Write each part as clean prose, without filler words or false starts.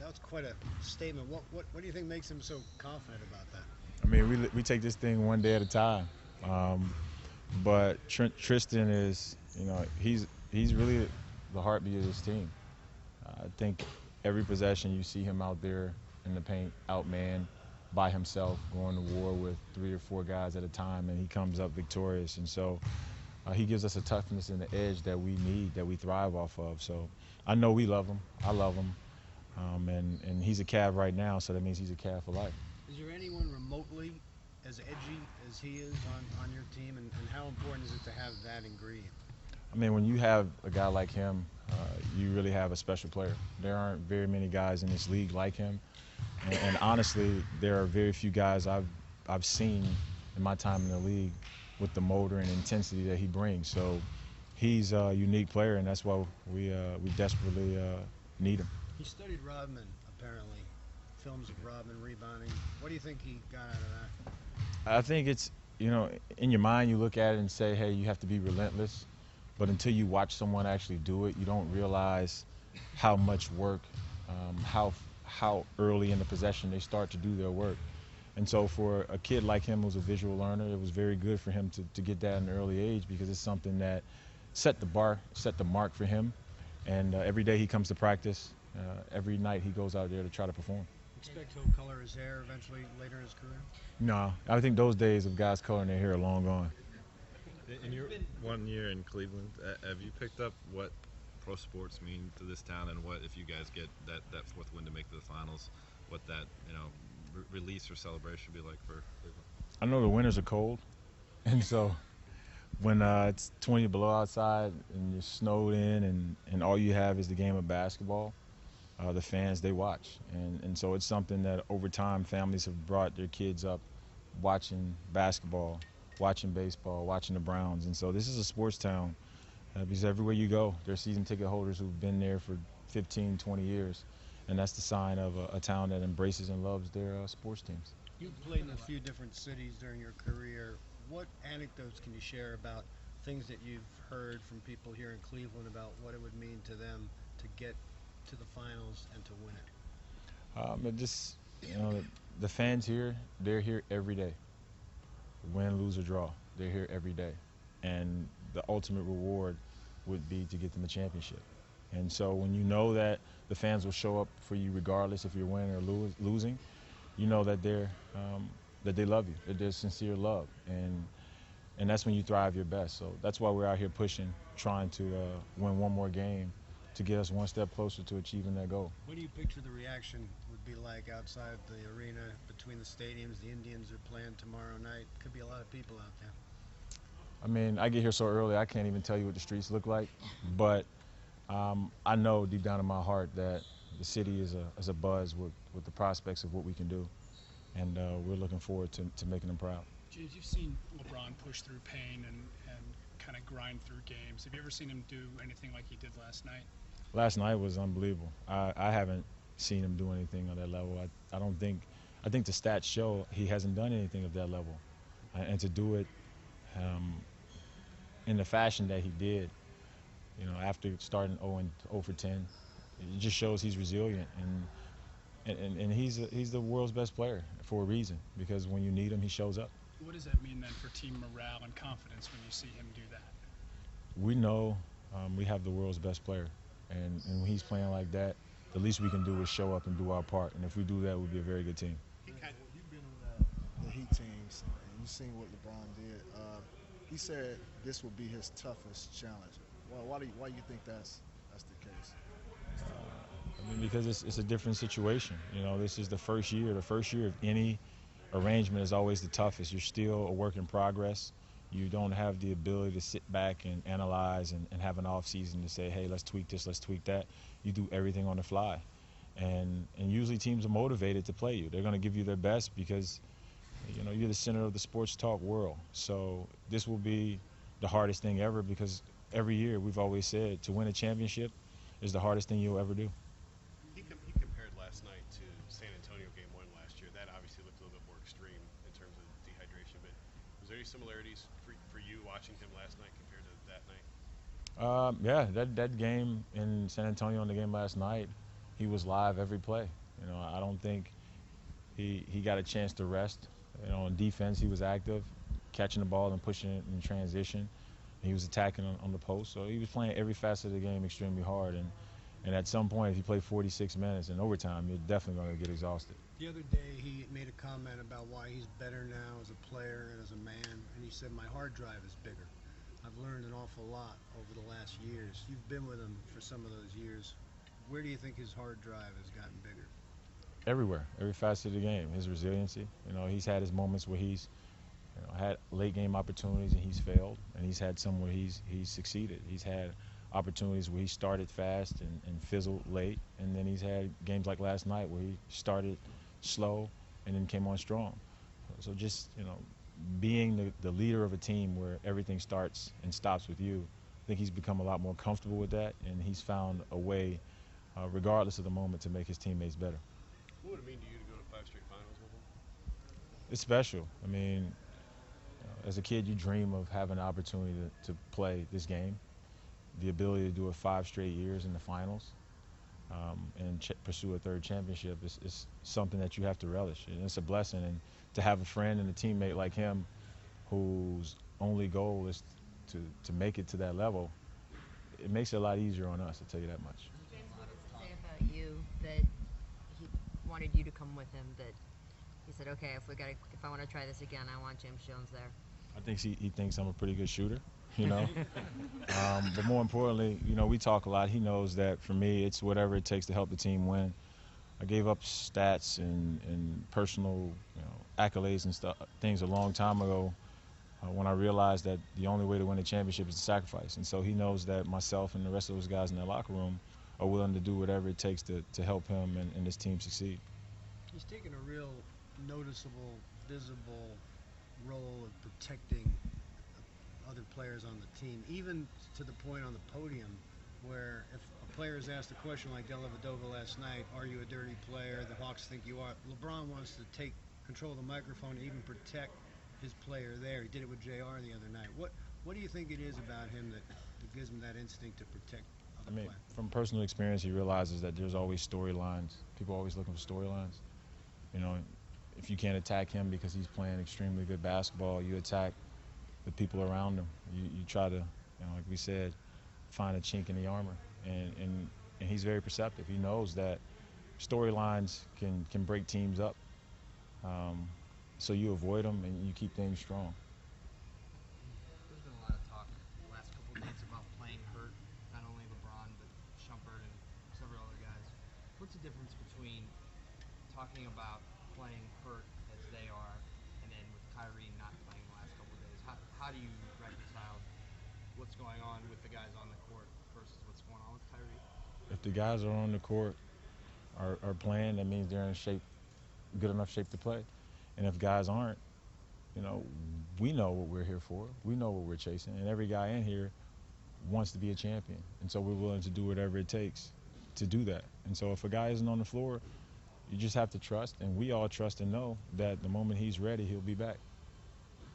That was quite a statement. What do you think makes him so confident about that? I mean, we take this thing one day at a time. Um, but Tristan is, he's really the heartbeat of this team. I think every possession you see him out there in the paint, outman by himself, going to war with 3 or 4 guys at a time, and he comes up victorious. And so he gives us a toughness and the edge that we need, that we thrive off of. So I know we love him. I love him. And he's a Cav right now, so that means he's a Cav for life. Is there anyone remotely as edgy as he is on your team, and how important is it to have that ingredient? I mean, when you have a guy like him, you really have a special player. There aren't very many guys in this league like him, and honestly, there are very few guys I've seen in my time in the league with the motor and intensity that he brings. So he's a unique player, and that's why we desperately need him. He studied Rodman, apparently. Films of Rodman rebounding. What do you think he got out of that? I think it's, in your mind you look at it and say, hey, you have to be relentless. But until you watch someone actually do it, you don't realize how much work, how early in the possession they start to do their work. And so for a kid like him who's a visual learner, it was very good for him to get that at an early age, because it's something that set the mark for him. And every day he comes to practice, every night he goes out there to try to perform. Expect he'll color his hair eventually later in his career? No, I think those days of guys coloring their hair are long gone. In your 1 year in Cleveland, have you picked up what pro sports mean to this town, and what, if you guys get that fourth win to make the finals, what that release or celebration would be like for Cleveland? I know the winters are cold, and so when it's 20 below outside and you're snowed in, and all you have is the game of basketball, the fans, they watch. And so it's something that over time families have brought their kids up watching basketball, watching baseball, watching the Browns. And so this is a sports town, because everywhere you go, there are season ticket holders who've been there for 15, 20 years. And that's the sign of a town that embraces and loves their sports teams. You've played in a few different cities during your career. What anecdotes can you share about things that you've heard from people here in Cleveland about what it would mean to them to get to the finals and to win it? It just, the fans here, they're here every day. Win, lose, or draw, they're here every day. And the ultimate reward would be to get them a championship. And so when you know that the fans will show up for you regardless if you're winning or losing, you know that that they love you, that there's sincere love. And that's when you thrive your best. So that's why we're out here pushing, trying to win one more game to get us one step closer to achieving that goal. What do you picture the reaction would be like outside the arena, between the stadiums? The Indians are playing tomorrow night. Could be a lot of people out there. I mean, I get here so early, I can't even tell you what the streets look like. But I know deep down in my heart that the city is a buzz with the prospects of what we can do. And we're looking forward to making them proud. James, you've seen LeBron push through pain and kind of grind through games. Have you ever seen him do anything like he did last night? Last night was unbelievable. I haven't seen him do anything on that level. I think the stats show he hasn't done anything of that level. And to do it in the fashion that he did, after starting 0 for 10, it just shows he's resilient. And he's the world's best player for a reason, because when you need him, he shows up. What does that mean then for team morale and confidence when you see him do that? We know we have the world's best player. And when he's playing like that, the least we can do is show up and do our part. And if we do that, we'll be a very good team. You've been on the Heat teams, and you've seen what LeBron did. He said this will be his toughest challenge. Why do you think that's the case? I mean, because it's a different situation. This is the first year. The first year of any arrangement is always the toughest. You're still a work in progress. You don't have the ability to sit back and analyze and have an off season to say, hey, let's tweak this, let's tweak that. You do everything on the fly. And usually teams are motivated to play you. They're going to give you their best because, you're the center of the sports talk world. So this will be the hardest thing ever, because every year we've always said to win a championship is the hardest thing you'll ever do. He compared last night to San Antonio game 1 last year. That obviously looked a little bit more extreme in terms of dehydration, but was there any similarities for you watching him last night compared to that night? Yeah, that game in San Antonio and the game last night, he was live every play. You know, I don't think he got a chance to rest. You know, on defense, he was active, catching the ball and pushing it in transition. He was attacking on the post, so he was playing every facet of the game extremely hard. And at some point, if you play 46 minutes in overtime, you're definitely going to get exhausted. The other day, he made a comment about why he's better now as a player and as a man, and he said, "My hard drive is bigger. I've learned an awful lot over the last years." You've been with him for some of those years. Where do you think his hard drive has gotten bigger? Everywhere, every facet of the game. His resiliency. You know, he's had his moments where he's had late game opportunities and he's failed, and he's had some where he's succeeded. He's had opportunities where he started fast and fizzled late, and then he's had games like last night where he started slow and then came on strong. So just, you know, being the leader of a team where everything starts and stops with you, I think he's become a lot more comfortable with that, and he's found a way, regardless of the moment, to make his teammates better. What would it mean to you to go to 5 straight finals with him? It's special. I mean, as a kid, you dream of having an opportunity to play this game. The ability to do it 5 straight years in the finals and pursue a third championship is something that you have to relish. And it's a blessing. And to have a friend and a teammate like him whose only goal is to make it to that level, it makes it a lot easier on us, I'll tell you that much. James, what does it say about you that he wanted you to come with him, that he said, okay, if I want to try this again, I want James Jones there? I think he thinks I'm a pretty good shooter, you know. But more importantly, you know, we talk a lot. He knows that for me, it's whatever it takes to help the team win. I gave up stats and personal, you know, accolades and things a long time ago when I realized that the only way to win a championship is to sacrifice. And so he knows that myself and the rest of those guys in that locker room are willing to do whatever it takes to help him and his team succeed. He's taken a real noticeable, visible role of protecting other players on the team, even to the point on the podium where if a player is asked a question like Della Vadova last night, are you a dirty player? The Hawks think you are. LeBron wants to take control of the microphone and even protect his player there. He did it with JR the other night. What do you think it is about him that gives him that instinct to protect other players? From personal experience, he realizes that there's always storylines. People are always looking for storylines. You know, if you can't attack him because he's playing extremely good basketball, you attack the people around him. You try to, you know, like we said, find a chink in the armor. And he's very perceptive. He knows that storylines can break teams up. So you avoid them and you keep things strong. There's been a lot of talk the last couple of days about playing hurt, not only LeBron, but Shumpert and several other guys. What's the difference between talking about playing hurt as they are, and then with Kyrie not playing the last couple of days? How do you reconcile what's going on with the guys on the court versus what's going on with Kyrie? If the guys are on the court are playing, that means they're in shape, good enough shape to play. And if guys aren't, you know, we know what we're here for. We know what we're chasing. And every guy in here wants to be a champion. And so we're willing to do whatever it takes to do that. And so if a guy isn't on the floor, you just have to trust, and we all trust and know that the moment he's ready, he'll be back.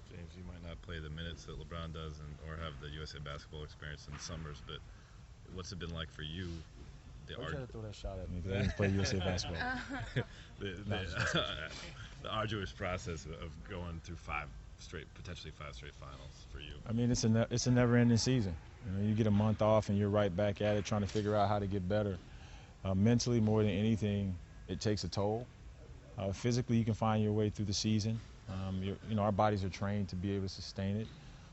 James, you might not play the minutes that LeBron does or have the USA basketball experience in the summers, but what's it been like for you? Don't try to throw that shot at me because I didn't play USA basketball. The arduous process of going through potentially five straight finals for you. I mean, it's a never-ending season. You know, you get a month off and you're right back at it, trying to figure out how to get better. Mentally, more than anything, it takes a toll. Physically, you can find your way through the season. You know, our bodies are trained to be able to sustain it.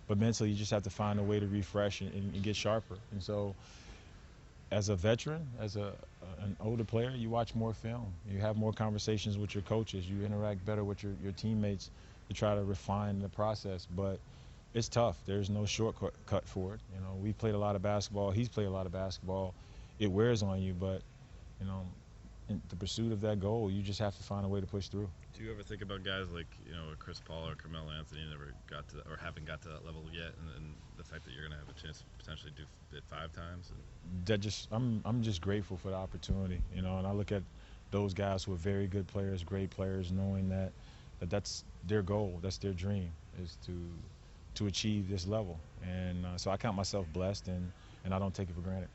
But mentally, you just have to find a way to refresh and get sharper. And so, as a veteran, as an older player, you watch more film. You have more conversations with your coaches. You interact better with your teammates to try to refine the process. But it's tough. There's no shortcut for it. You know, we played a lot of basketball. He's played a lot of basketball. It wears on you, but, you know, in the pursuit of that goal, you just have to find a way to push through. Do you ever think about guys like, you know, Chris Paul or Carmelo Anthony never got to or haven't got to that level yet, and the fact that you're going to have a chance to potentially do it 5 times? I'm just grateful for the opportunity, you know, and I look at those guys who are very good players, great players, knowing that's their goal, that's their dream, is to achieve this level. And so I count myself blessed, and I don't take it for granted.